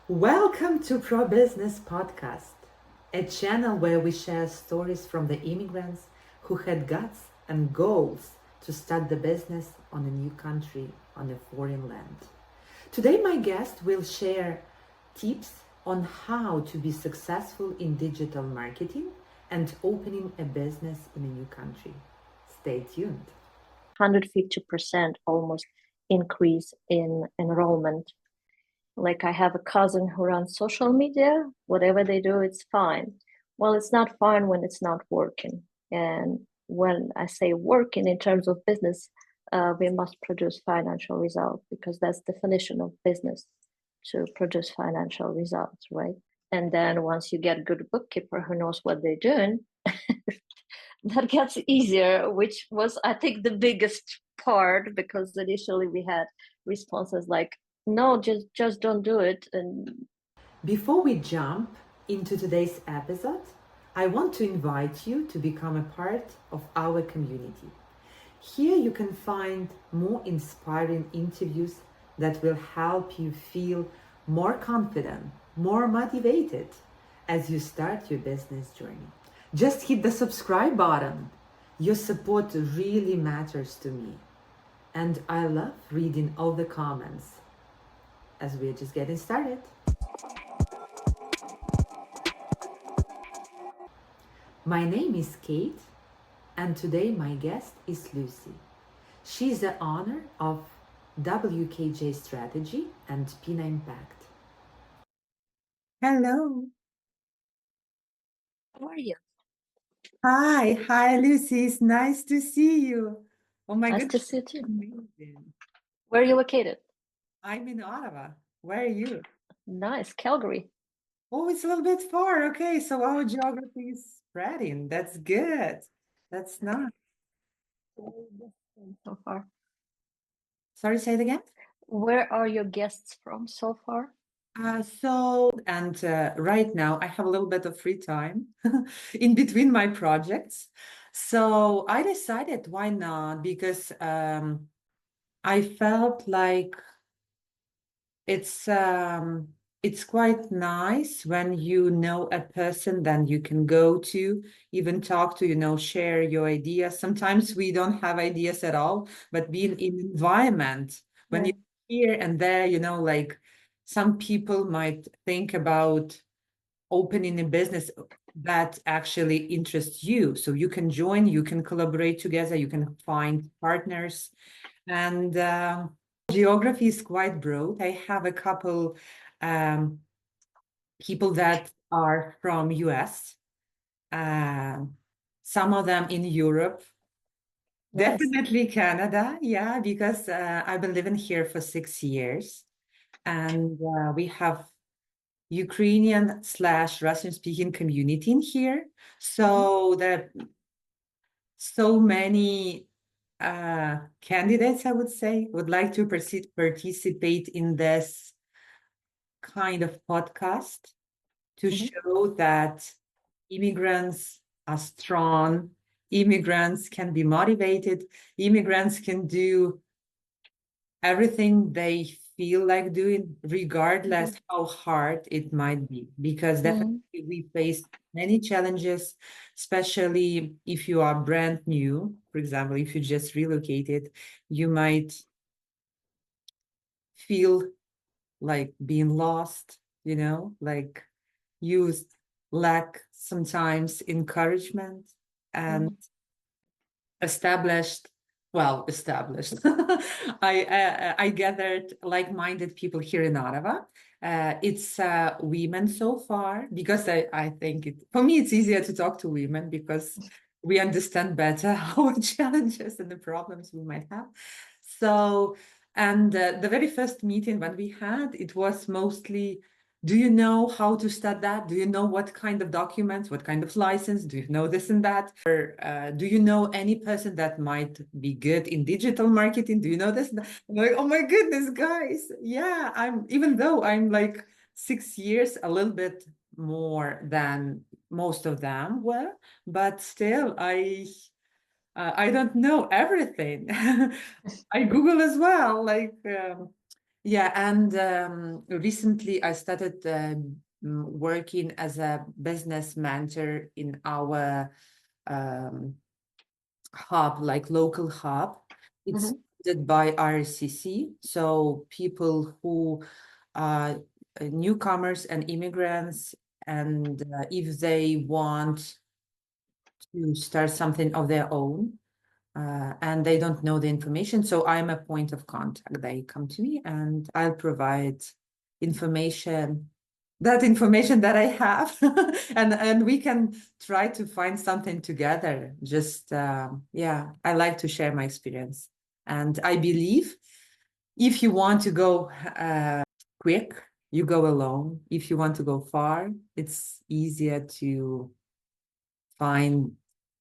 Welcome to Pro Business Podcast, a channel where we share stories from the immigrants who had guts and goals to start the business on a new country, on a foreign land. Today, my guest will share tips on how to be successful in digital marketing and opening a business in a new country. Stay tuned. 150% almost increase in enrollment. Like I have a cousin who runs social media, whatever they do, it's fine. Well, it's not fine when it's not working. And when I say working in terms of business, we must produce financial results because that's the definition of business, to produce financial results, right? And then once you get a good bookkeeper who knows what they're doing, that gets easier, which was, I think, the biggest part, because initially we had responses like, no, just don't do it. And Before we jump into today's episode, I want to invite you to become a part of our community. Here you can find more inspiring interviews that will help you feel more confident, more motivated as you start your business journey. Just hit the subscribe button. Your support really matters to me. And I love reading all the comments as we're just getting started. My name is Kate, and today my guest is Lucy. She's the owner of WKJ Strategy and Pina Impact. Hello. how are you? Hi, Lucy. It's nice to see you. Oh my Nice to goodness, see you too. amazing. Where are you located? I'm in Ottawa. Where are you? Nice, Calgary. Oh, it's a little bit far. Okay, so our geography is spreading. That's good. That's nice. So far. Sorry, say it again. Where are your guests from so far? Right now I have a little bit of free time in between my projects. So I decided why not? Because I felt like it's um, it's quite nice when you know a person then you can go to, even talk to, share your ideas. Sometimes we don't have ideas at all, but being in environment when Yeah. you're here and there, like some people might think about opening a business that actually interests you. So you can join, you can collaborate together, you can find partners. And geography is quite broad. I have a couple um, people that are from US, some of them in Europe, Nice. definitely Canada. Yeah, because I've been living here for 6 years, and we have Ukrainian/Russian speaking community in here. So there are so many candidates, I would say, would like to participate in this kind of podcast to Mhm. show that immigrants are strong, immigrants can be motivated, immigrants can do everything they feel like doing, regardless how hard it might be, because definitely we face many challenges, especially if you are brand new. For example, if you just relocated, you might feel like being lost, like you lack sometimes encouragement and Mhm. established established I gathered like-minded people here in Ottawa. It's women so far, because I think for me it's easier to talk to women because we understand better our challenges and the problems we might have. So, and the very first meeting when we had, it was mostly, do you know how to start that? Do you know what kind of documents, what kind of license? Do you know this and that? Or do you know any person that might be good in digital marketing? Do you know this? I'm like, oh my goodness, guys. Yeah, even though I'm like 6 years, a little bit more than most of them were, but still, I don't know everything. I Google as well, like, Yeah, and recently I started working as a business mentor in our hub, like local hub. It's funded by RCC, so people who are newcomers and immigrants, and if they want to start something of their own, and they don't know the information. So I'm a point of contact. They come to me and I'll provide information, that information that I have, and we can try to find something together. Just, yeah, I like to share my experience. And I believe if you want to go quick, you go alone. If you want to go far, it's easier to find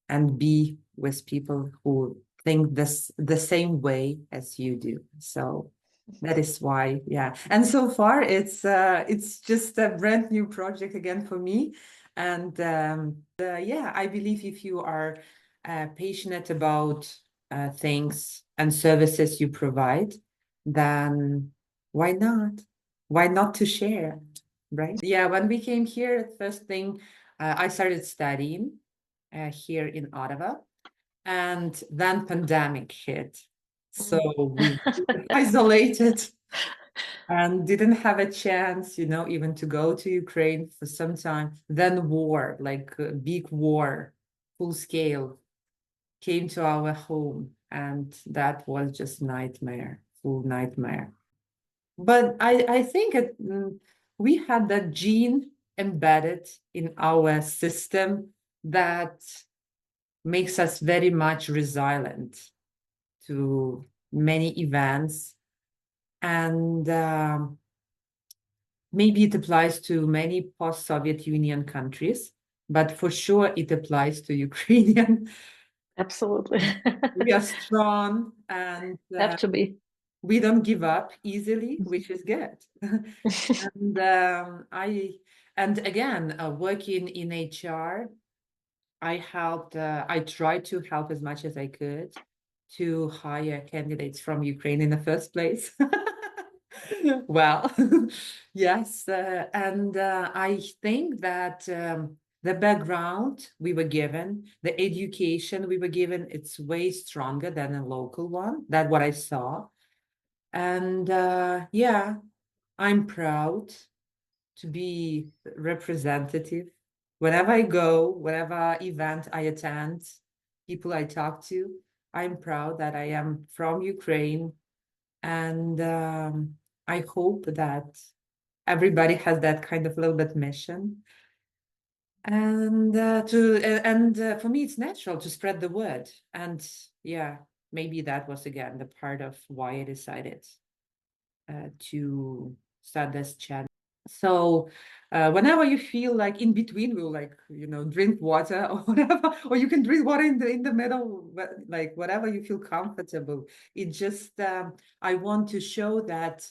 and be with people who think the same way as you do. So that is why, yeah. And so far, it's just a brand new project again for me. And yeah, I believe if you are passionate about things and services you provide, then why not? Why not to share, right? Yeah, when we came here, first thing, I started studying here in Ottawa, and then pandemic hit. So we were isolated and didn't have a chance, even to go to Ukraine for some time. Then war, like a big war, full scale, came to our home, and that was just nightmare, full nightmare. But I think we had that gene embedded in our system that makes us very much resilient to many events. And maybe it applies to many post-Soviet Union countries, but for sure it applies to Ukrainian. Absolutely. We are strong and Have to be. we don't give up easily, which is good. And again, working in HR, I tried to help as much as I could to hire candidates from Ukraine in the first place. Well, yes. And I think that the background we were given, the education we were given, it's way stronger than a local one. That's what I saw. And yeah, I'm proud to be representative. Whenever I go, whatever event I attend, people I talk to, I'm proud that I am from Ukraine. And I hope that everybody has that kind of little bit mission. And for me, it's natural to spread the word. And yeah, maybe that was again the part of why I decided to start this channel. So whenever you feel like in between, we'll drink water or whatever, or you can drink water in the middle, but like whatever you feel comfortable. It just I want to show that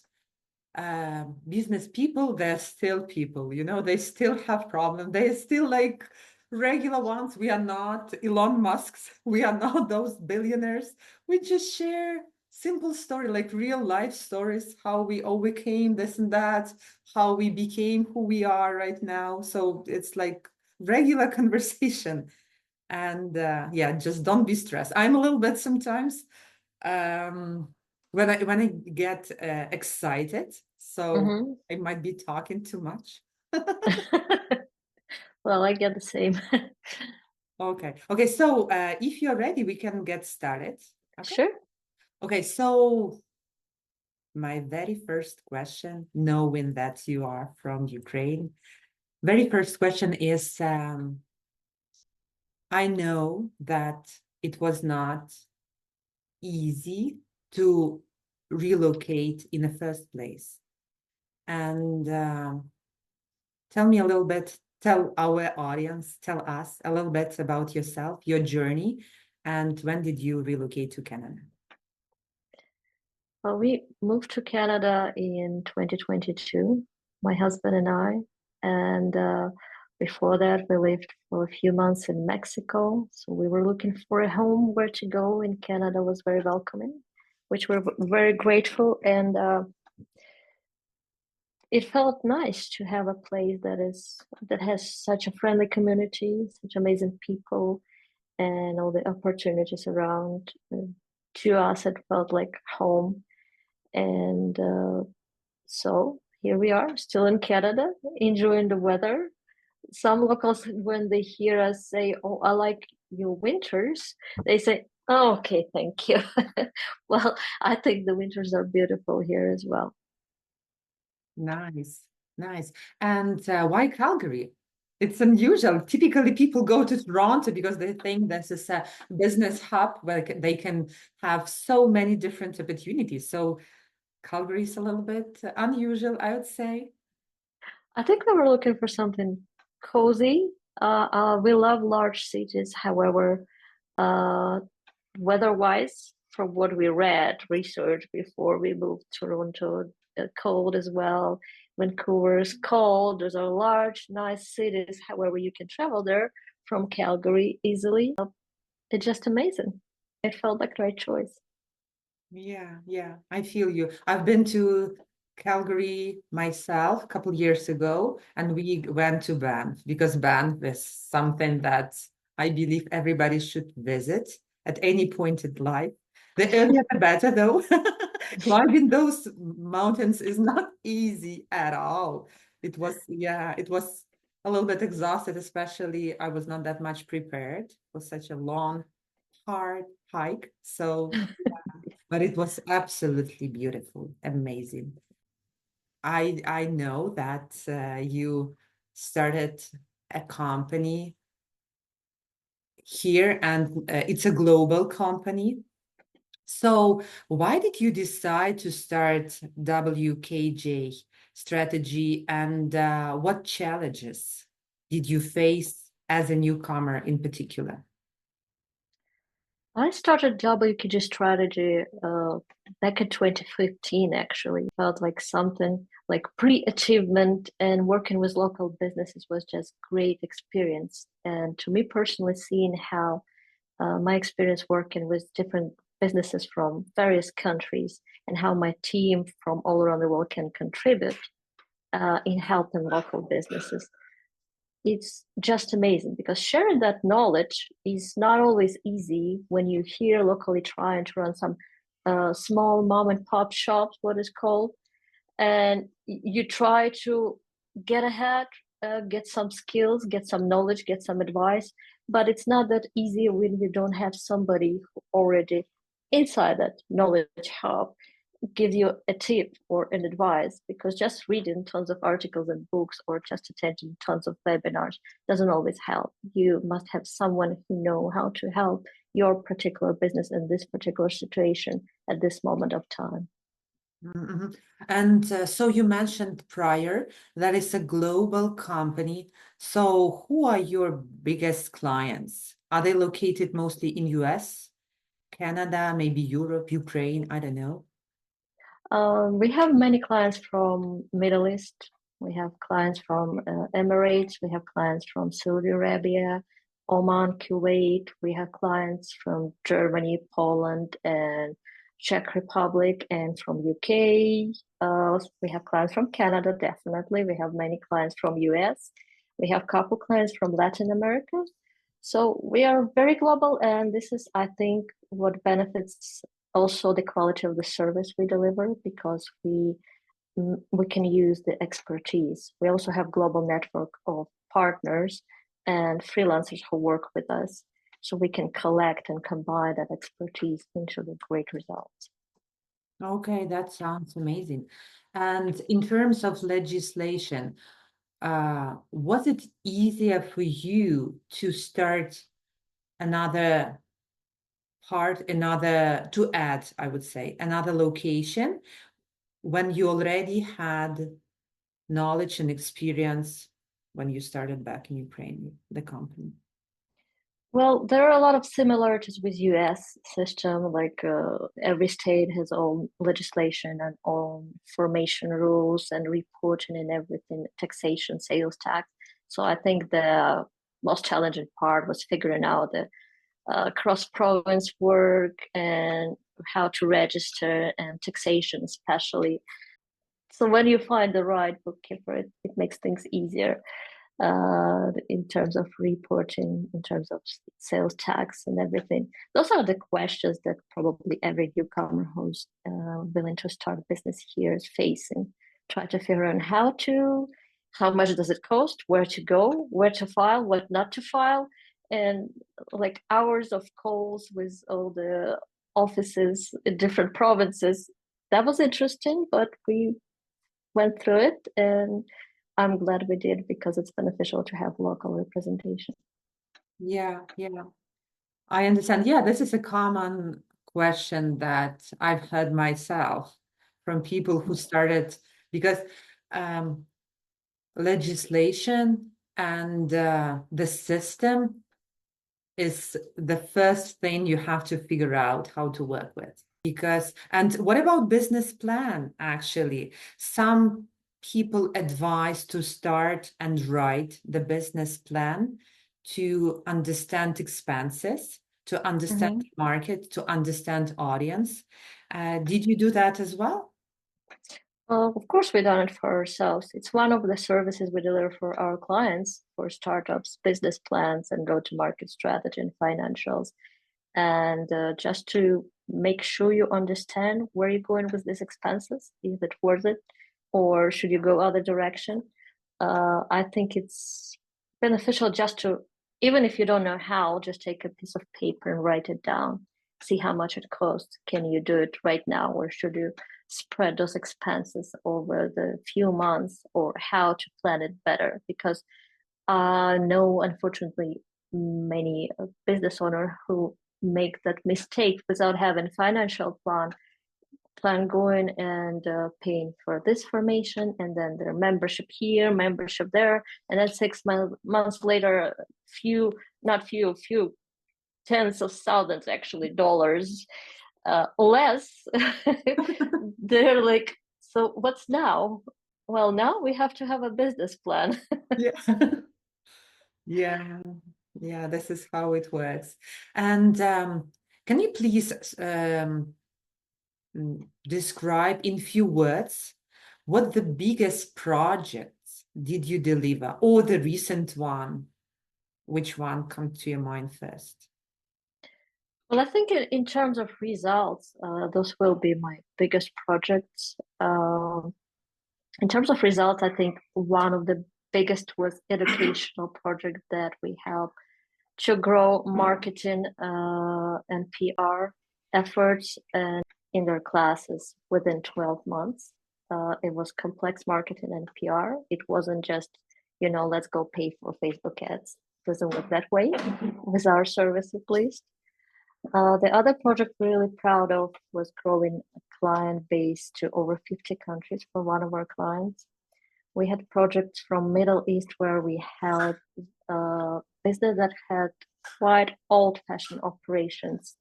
business people, they're still people, they still have problems. They're still like regular ones. We are not Elon Musks. We are not those billionaires. We just share simple story, like real life stories, how we overcame this and that, how we became who we are right now. So it's like regular conversation. And yeah, just don't be stressed. I'm a little bit sometimes when I get excited, so I might be talking too much. Well, I get the same. Okay, so if you're ready, we can get started. Okay. Sure. Okay, so my very first question, knowing that you are from Ukraine, very first question is, I know that it was not easy to relocate in the first place. And tell me a little bit, tell our audience, tell us a little bit about yourself, your journey, and when did you relocate to Canada? Well, we moved to Canada in 2022, my husband and I. And before that, we lived for a few months in Mexico. So we were looking for a home where to go, and Canada was very welcoming, which we're very grateful. And It felt nice to have a place that has such a friendly community, such amazing people, and all the opportunities around. To us, it felt like home, and so here we are, still in Canada, enjoying the weather. Some locals, when they hear us say, "Oh, I like your winters," they say, "Oh, okay, thank you." Well, I think the winters are beautiful here as well. Nice, nice. And why Calgary? It's unusual. Typically, people go to Toronto because they think this is a business hub where they can have so many different opportunities. So Calgary is a little bit unusual, I would say. I think we were looking for something cozy. We love large cities, however, uh, weather-wise, from what we read, research before we moved to Toronto, cold as well. Vancouver is cold. Those are large, nice cities. However, you can travel there from Calgary easily. It's just amazing. It felt like the right choice. Yeah, yeah, I feel you. I've been to Calgary myself a couple years ago, and we went to Banff because Banff is something that I believe everybody should visit at any point in life. The earlier the better, though. Climbing those mountains is not easy at all. It was, yeah, it was a little bit exhausted, especially I was not that much prepared for such a long, hard hike. So but it was absolutely beautiful, amazing. I know that you started a company here, and it's a global company. So why did you decide to start WKJ strategy, and what challenges did you face as a newcomer in particular? I started WKG strategy back in 2015, actually. Felt like something like pre-achievement, and working with local businesses was just great experience. And to me personally, seeing how my experience working with different businesses from various countries and how my team from all around the world can contribute in helping local businesses, it's just amazing, because sharing that knowledge is not always easy when you hear locally trying to run some small mom and pop shops, what is called, and you try to get ahead, get some skills, get some knowledge, get some advice, but it's not that easy when you don't have somebody who already inside that knowledge hub give you a tip or an advice, because just reading tons of articles and books or just attending tons of webinars doesn't always help. You must have someone who know how to help your particular business in this particular situation at this moment of time. Mhm. And so you mentioned prior that it's a global company. So who are your biggest clients? Are they located mostly in US, Canada, maybe Europe, Ukraine? I don't know. We have many clients from Middle East. We have clients from Emirates. We have clients from Saudi Arabia, Oman, Kuwait. We have clients from Germany, Poland, and Czech Republic, and from UK. We have clients from Canada, definitely. We have many clients from US. We have a couple clients from Latin America. So we are very global, and this is, I think, what benefits also the quality of the service we deliver, because we can use the expertise. We also have global network of partners and freelancers who work with us, so we can collect and combine that expertise into the great results. Okay, that sounds amazing. And in terms of legislation, was it easier for you to start another to add, I would say, another location when you already had knowledge and experience when you started back in Ukraine, the company? Well, there are a lot of similarities with US system. Like every state has own legislation and own formation rules and reporting and everything, taxation, sales tax. So I think the most challenging part was figuring out the cross-province work and how to register and taxation, especially. So when you find the right bookkeeper, it makes things easier in terms of reporting, in terms of sales tax and everything. Those are the questions that probably every newcomer who's willing to start a business here is facing. Try to figure out how much does it cost, where to go, where to file, what not to file, and like hours of calls with all the offices in different provinces. That was interesting, but we went through it, and I'm glad we did because it's beneficial to have local representation. Yeah, I understand. Yeah, this is a common question that I've heard myself from people who started, because legislation and the system is the first thing you have to figure out how to work with. And what about business plan, actually? Some people advise to start and write the business plan to understand expenses, to understand the market, to understand audience. Did you do that as well? Of course, we've done it for ourselves. It's one of the services we deliver for our clients, for startups, business plans, and go-to-market strategy and financials. And just to make sure you understand where you're going with these expenses, is it worth it, or should you go other direction? I think it's beneficial just to, even if you don't know how, just take a piece of paper and write it down. See how much it costs. Can you do it right now, or should you spread those expenses over the few months, or how to plan it better? Because I know, unfortunately, many business owners who make that mistake without having financial plan going and paying for this formation, and then their membership here, membership there, and then 6 months later, few tens of thousands actually dollars less. They're like, so what's now? Well, now we have to have a business plan. Yeah, this is how it works. And can you please describe in few words what the biggest projects did you deliver, or the recent one? Which one comes to your mind first? Well, I think in terms of results, those will be my biggest projects. In terms of results, I think one of the biggest was educational project that we helped to grow marketing and PR efforts and in their classes within 12 months. It was complex marketing and PR. It wasn't just, let's go pay for Facebook ads. It doesn't work that way with our service, at least. The other project we're really proud of was growing a client base to over 50 countries for one of our clients. We had projects from Middle East where we helped business that had quite old-fashioned operations,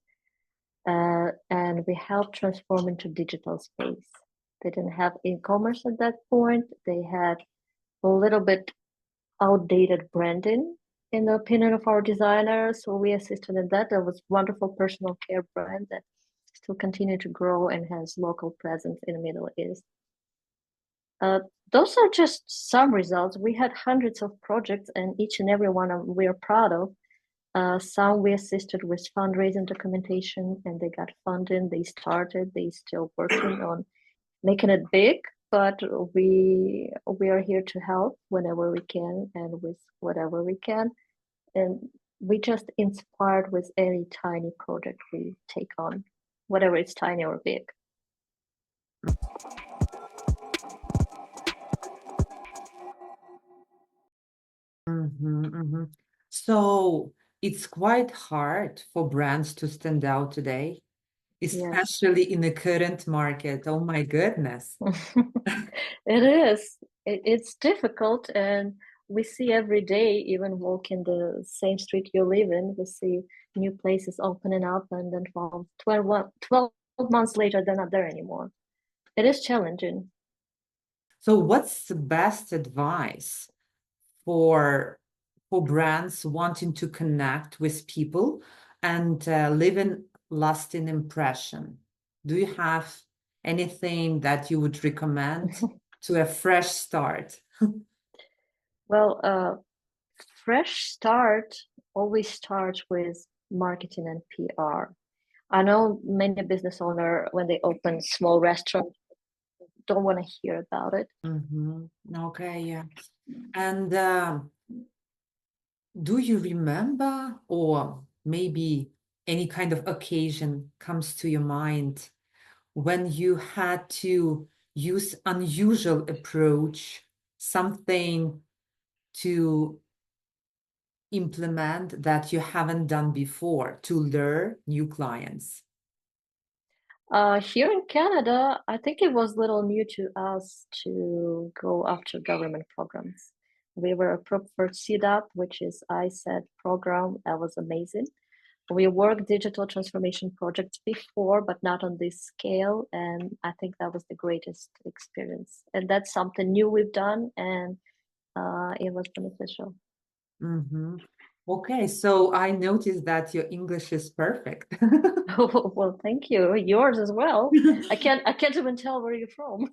and we helped transform into digital space. They didn't have e-commerce at that point. They had a little bit outdated branding, in the opinion of our designers, so we assisted in that. There was wonderful personal care brand that still continue to grow and has local presence in the Middle East. Those are just some results. We had hundreds of projects, and each and every one we are proud of. Some we assisted with fundraising documentation, and they got funding. They started. They still working on making it big, but we are here to help whenever we can and with whatever we can. And we just inspired with any tiny project we take on, whatever it's tiny or big. So it's quite hard for brands to stand out today, especially in the current market. Oh my goodness. It is. It's difficult, and we see every day, even walking the same street you live in, we see new places opening up, and then 12 months later, they're not there anymore. It is challenging. So what's the best advice for brands wanting to connect with people and leave a lasting impression? Do you have anything that you would recommend? to a fresh start? Well, fresh start always starts with marketing and PR. I know many business owners, when they open small restaurants, don't want to hear about it. Okay, yeah. And do you remember, or maybe any kind of occasion comes to your mind when you had to use unusual approach, something to implement that you haven't done before to lure new clients? Here in Canada, I think it was little new to us to go after government programs. We were approved for CDAP, which is ISET program. That was amazing. We worked digital transformation projects before, but not on this scale. And I think that was the greatest experience. And that's something new we've done, and it was beneficial. Okay, so I noticed that your English is perfect. Well, thank you. Yours as well. I can't even tell where you're from.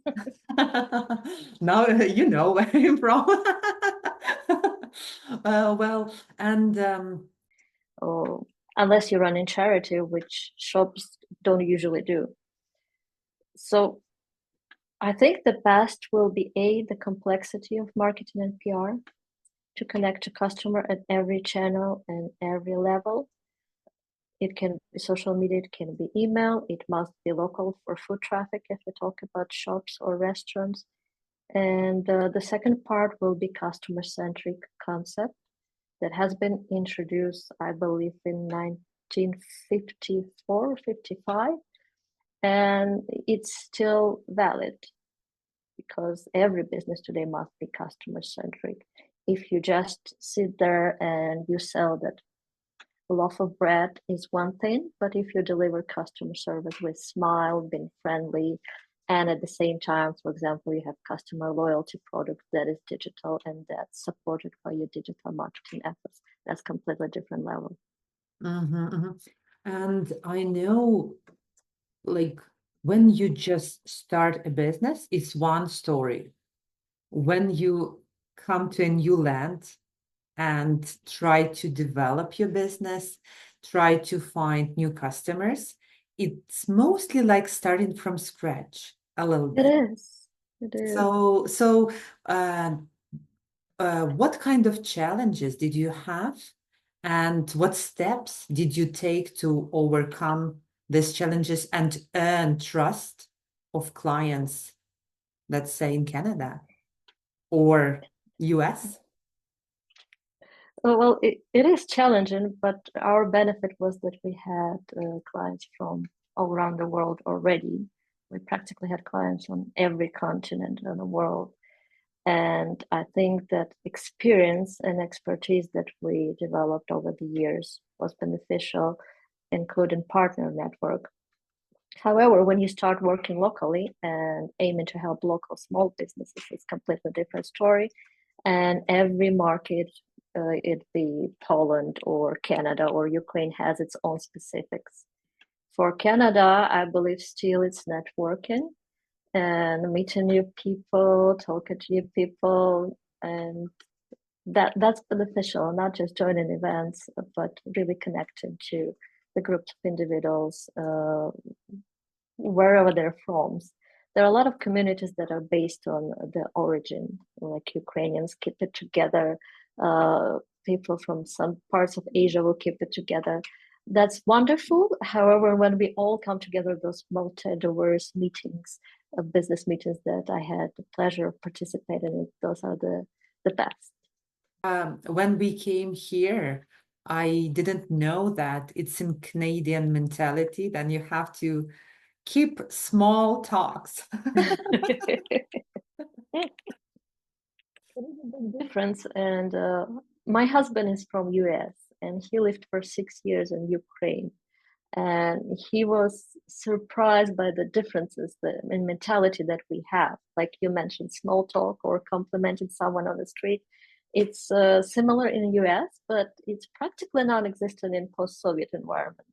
Now you know where I'm from. Well, and Oh, unless you run in charity, which shops don't usually do. So I think the best will be the complexity of marketing and PR to connect to customer at every channel and every level. It can be social media, it can be email, it must be local for foot traffic if we talk about shops or restaurants. And the second part will be customer-centric concept that has been introduced, I believe, in 1954 or 55, and it's still valid because every business today must be customer-centric. If you just sit there and you sell that loaf of bread is one thing, but if you deliver customer service with smile, being friendly, and at the same time, for example, you have customer loyalty product that is digital and that's supported by your digital marketing efforts, that's completely different level. And I know, like, when you just start a business, it's one story. When you come to a new land and try to develop your business, try to find new customers, it's mostly like starting from scratch a little bit. It is. So what kind of challenges did you have, and what steps did you take to overcome these challenges and earn trust of clients, let's say in Canada or US? Well, it is challenging, but our benefit was that we had clients from all around the world already. We practically had clients on every continent in the world. And I think that experience and expertise that we developed over the years was beneficial, including partner network. However, when you start working locally and aiming to help local small businesses, it's a completely different story. And every market, it be Poland or Canada or Ukraine, has its own specifics. For Canada, I believe still it's networking and meeting new people, talking to new people, and that's beneficial, not just joining events, but really connecting to the groups of individuals wherever they're from. There are a lot of communities that are based on the origin, like Ukrainians keep it together, people from some parts of Asia will keep it together. That's wonderful. However, when we all come together, those multi-diverse meetings, business meetings that I had the pleasure of participating in, those are the best. When we came here, I didn't know that it's in Canadian mentality, then you have to keep small talks. It is a big difference. And my husband is from US and he lived for 6 years in Ukraine. And he was surprised by the differences in mentality that we have. Like you mentioned, small talk or complimenting someone on the street. It's similar in the US, but it's practically non-existent in post-Soviet environment.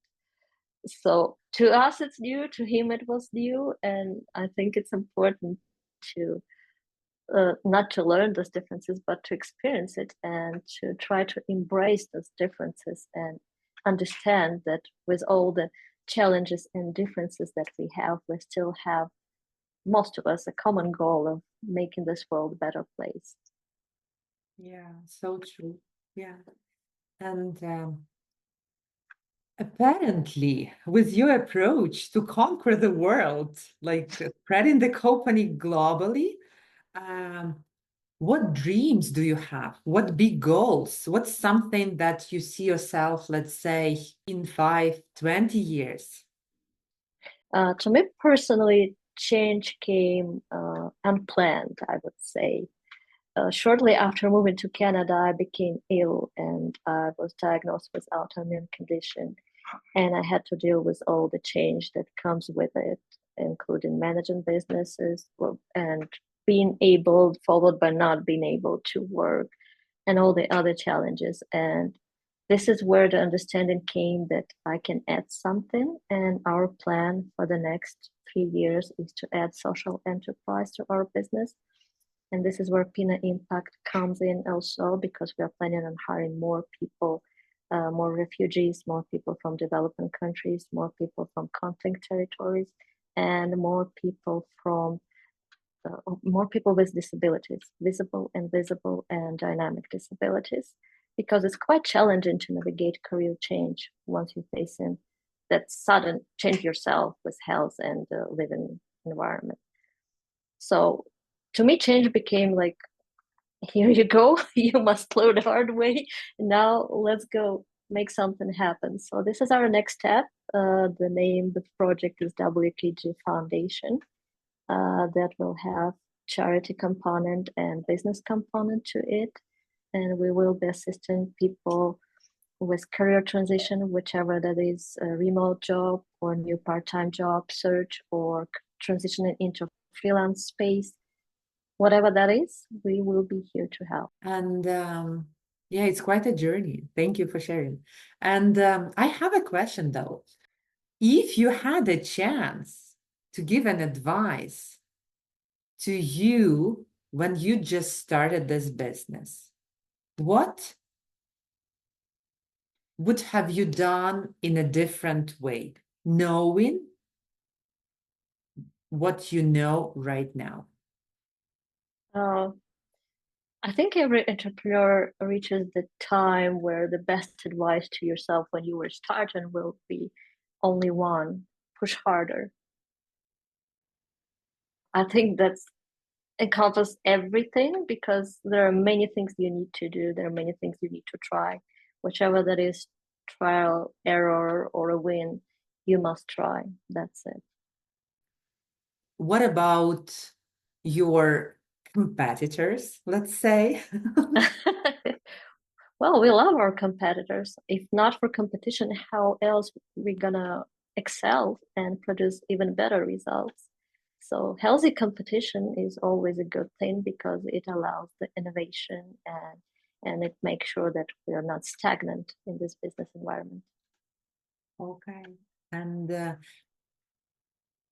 So to us, it's new. To him, it was new. And I think it's important to not to learn those differences, but to experience it and to try to embrace those differences and understand that with all the challenges and differences that we have, we still have, most of us, a common goal of making this world a better place. Yeah, so true. Yeah. And apparently, with your approach to conquer the world, like spreading the company globally, um, what dreams do you have? What big goals? What's something that you see yourself, let's say, in 5, 20 years? To me personally, change came unplanned, I would say. Shortly after moving to Canada, I became ill and I was diagnosed with autoimmune condition. And I had to deal with all the change that comes with it, including managing businesses and being able, followed by not being able to work, and all the other challenges. And this is where the understanding came that I can add something. And our plan for the next 3 years is to add social enterprise to our business. And this is where Pina Impact comes in also, because we are planning on hiring more people, more refugees, more people from developing countries, more people from conflict territories, and more people with disabilities, visible, invisible, and dynamic disabilities, because it's quite challenging to navigate career change once you're facing that sudden change yourself with health and living environment. So to me, change became like, here you go, you must learn the hard way. Now let's go make something happen. So this is our next step. The name of the project is WKG Foundation. That will have charity component and business component to it. And we will be assisting people with career transition, whichever that is, a remote job or new part-time job search, or transitioning into freelance space. Whatever that is, we will be here to help. And yeah, it's quite a journey. Thank you for sharing. And I have a question though. If you had a chance to give an advice to you when you just started this business, what would have you done in a different way, knowing what you know right now? I think every entrepreneur reaches the time where the best advice to yourself when you were starting will be only one: push harder. I think that's encompass everything, because there are many things you need to do. There are many things you need to try. Whichever that is, trial, error, or a win, you must try. That's it. What about your competitors, let's say? Well, we love our competitors. If not for competition, how else we gonna excel and produce even better results? So healthy competition is always a good thing, because it allows the innovation, and it makes sure that we are not stagnant in this business environment. Okay. And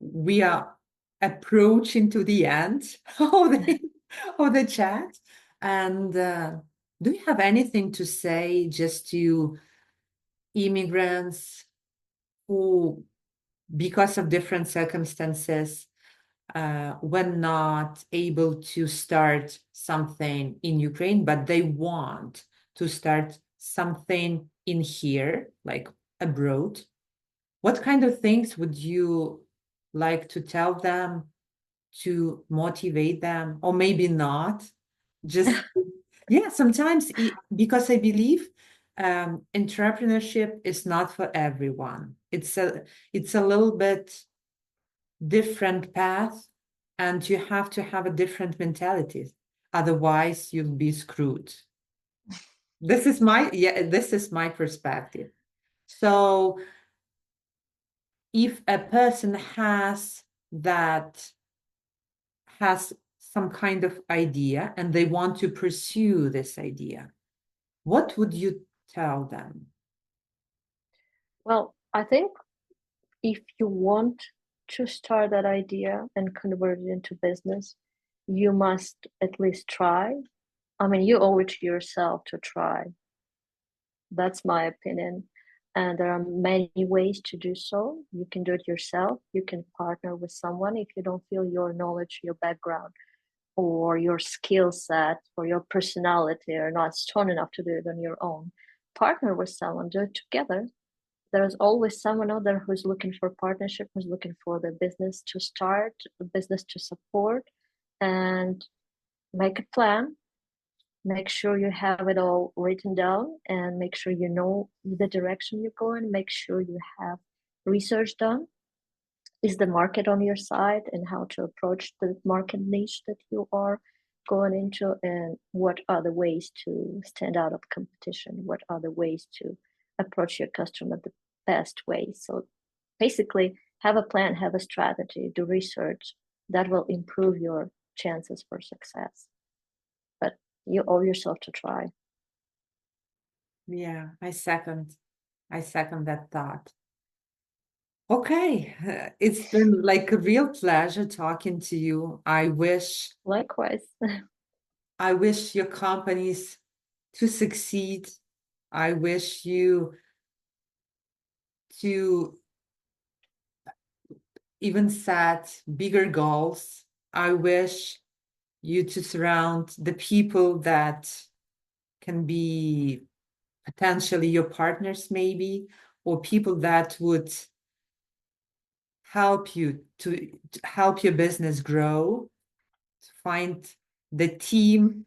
we are approaching to the end of the chat. And do you have anything to say just to immigrants who, because of different circumstances, were not able to start something in Ukraine, but they want to start something in here, like abroad? What kind of things would you like to tell them to motivate them, or maybe not? Just, yeah, sometimes, because I believe entrepreneurship is not for everyone. It's a little bit different path, and you have to have a different mentality. Otherwise, you'll be screwed. This is my perspective. So if a person has some kind of idea and they want to pursue this idea, what would you tell them? Well, I think if you want to start that idea and convert it into business, you must at least try. I mean, you owe it to yourself to try. That's my opinion. And there are many ways to do so. You can do it yourself. You can partner with someone if you don't feel your knowledge, your background, or your skill set or your personality are not strong enough to do it on your own. Partner with someone, do it together. There's always someone out there who's looking for partnership, who's looking for the business to start, the business to support, and make a plan. Make sure you have it all written down and make sure you know the direction you're going. Make sure you have research done. Is the market on your side and how to approach the market niche that you are going into, and what are the ways to stand out of competition? What are the ways to approach your customer the best way? So basically, have a plan, have a strategy, do research. That will improve your chances for success. But you owe yourself to try. Yeah, I second that thought. Okay, it's been like a real pleasure talking to you. Likewise. I wish your companies to succeed. I wish you to even set bigger goals. I wish you to surround the people that can be potentially your partners, maybe, or people that would help you to help your business grow, to find the team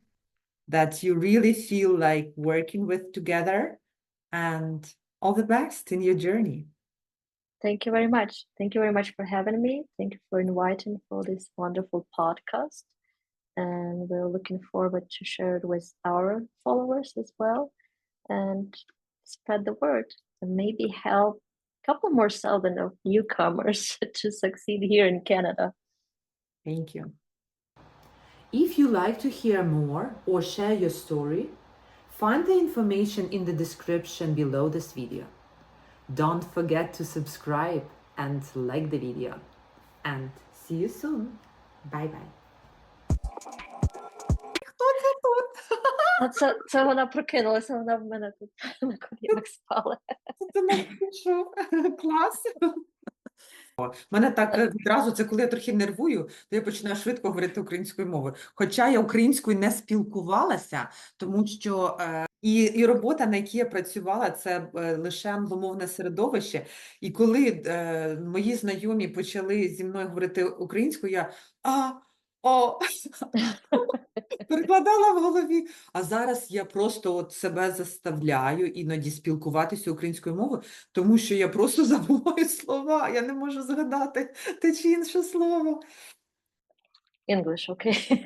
that you really feel like working with together, and all the best in your journey. Thank you very much. Thank you very much for having me. Thank you for inviting for this wonderful podcast. And we're looking forward to share it with our followers as well and spread the word and maybe help a couple more thousand of newcomers to succeed here in Canada. Thank you. If you like to hear more or share your story, find the information in the description below this video. Don't forget to subscribe and like the video. And see you soon. Bye-bye. Хто це тут? А це вона прокинулася, вона в мене тут на колінах спала. Це нас пішов. Клас. Мене так відразу, це коли я трохи нервую, то я починаю швидко говорити українською мовою. Хоча я українською не спілкувалася, тому що і робота, на якій я працювала, це лише англомовне середовище. І коли мої знайомі почали зі мною говорити українською, я перекладала в голові. А зараз я просто от себе заставляю іноді спілкуватися українською мовою, тому що я просто забуваю слова, я не можу згадати те чи інше слово. English, okay.